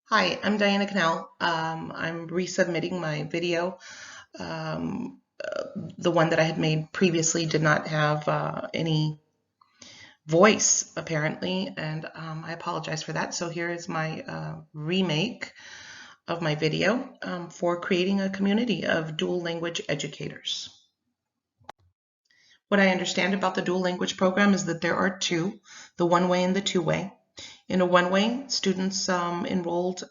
Hi, I'm Diana Cannell. I'm resubmitting my video. Um, the one that I had made previously did not have any voice, apparently, and I apologize for that. So here is my remake of my video for creating a community of dual language educators. What I understand about the dual language program is that there are two, the one-way and the two-way. In a one-way, students enrolled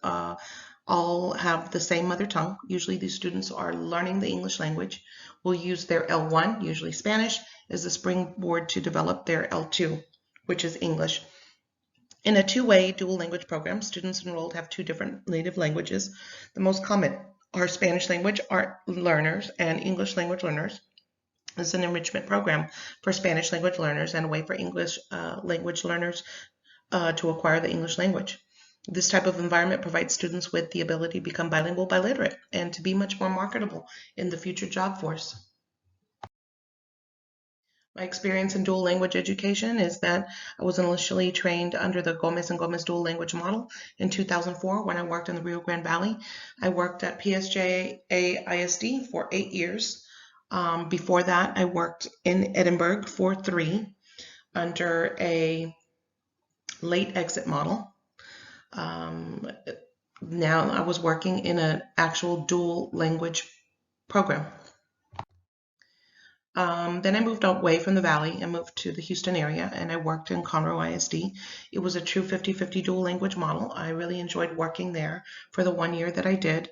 all have the same mother tongue. Usually these students are learning the English language, will use their L1, usually Spanish, as a springboard to develop their L2, which is English. In a two-way dual language program, students enrolled have two different native languages. The most common are Spanish language art learners and English language learners. It's an enrichment program for Spanish language learners and a way for English language learners to acquire the English language. This type of environment provides students with the ability to become bilingual, biliterate, and to be much more marketable in the future job force. My experience in dual language education is that I was initially trained under the Gomez and Gomez dual language model in 2004 when I worked in the Rio Grande Valley. I worked at PSJA ISD for 8 years. Before that, I worked in Edinburgh for 3 under a late exit model. Um, Now I was working in an actual dual language program. Then I moved away from the Valley and moved to the Houston area, and I worked in Conroe ISD. It was a true 50-50 dual language model. I really enjoyed working there for the 1 year that I did.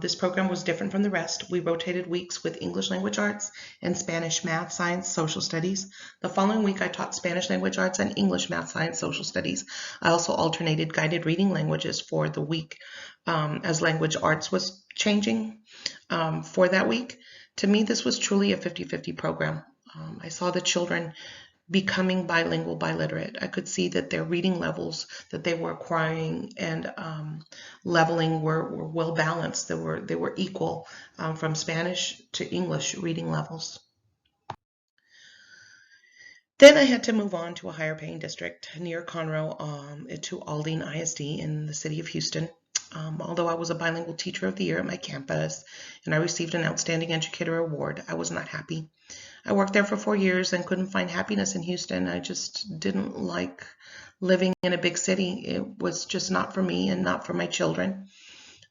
This program was different from the rest. We rotated weeks with English language arts and Spanish math, science, social studies. The following week I taught Spanish language arts and English math, science, social studies. I also alternated guided reading languages for the week as language arts was changing for that week. To me, this was truly a 50-50 program. I saw the children becoming bilingual, biliterate. I could see that their reading levels that they were acquiring and leveling were well balanced. They were equal from Spanish to English reading levels. Then I had to move on to a higher paying district near Conroe to Aldine ISD in the city of Houston. Although I was a bilingual teacher of the year at my campus and I received an outstanding educator award, I was not happy. I worked there for 4 years and couldn't find happiness in Houston. I just didn't like living in a big city. It was just not for me and not for my children.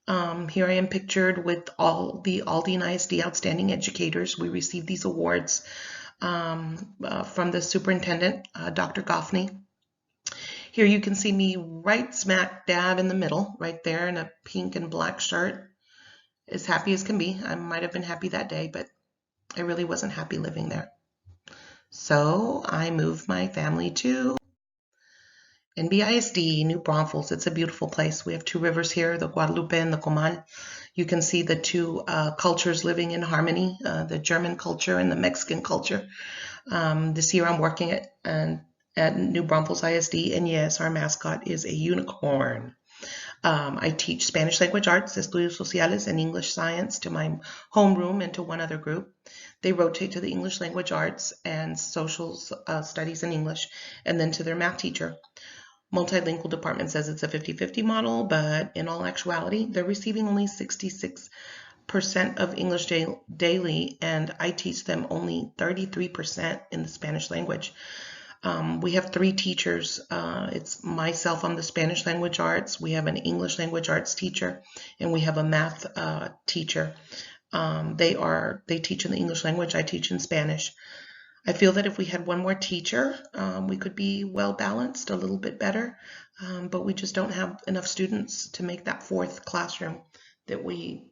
Here I am pictured with all the Aldine ISD outstanding educators. We received these awards from the superintendent, Dr. Goffney. Here you can see me right smack dab in the middle, right there in a pink and black shirt, as happy as can be. I might have been happy that day, but I really wasn't happy living there. So I moved my family to NBISD, New Braunfels. It's a beautiful place. We have 2 rivers here, the Guadalupe and the Comal. You can see the 2 cultures living in harmony, the German culture and the Mexican culture. This year I'm working at New Braunfels ISD, and yes, our mascot is a unicorn. I teach Spanish language arts, estudios sociales, and English science to my homeroom and to one other group. They rotate to the English language arts and social studies in English, and then to their math teacher. Multilingual department says it's a 50-50 model, but in all actuality, they're receiving only 66% of English daily, and I teach them only 33% in the Spanish language. We have 3 teachers. It's myself on the Spanish language arts. We have an English language arts teacher, and we have a math teacher. They teach in the English language. I teach in Spanish. I feel that if we had one more teacher, we could be well balanced, a little bit better, but we just don't have enough students to make that 4th classroom that we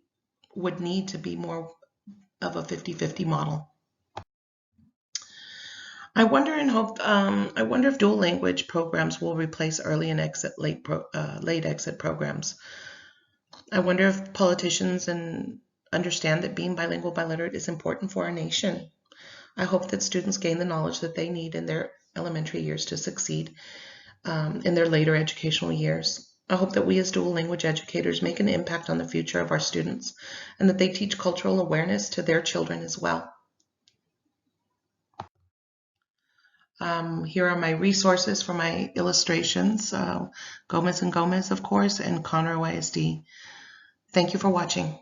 would need to be more of a 50-50 model. I wonder if dual language programs will replace early and late exit programs. I wonder if politicians understand that being bilingual, biliterate is important for our nation. I hope that students gain the knowledge that they need in their elementary years to succeed in their later educational years. I hope that we as dual language educators make an impact on the future of our students and that they teach cultural awareness to their children as well. Here are my resources for my illustrations, Gomez and Gomez, of course, and Conroe ISD. Thank you for watching.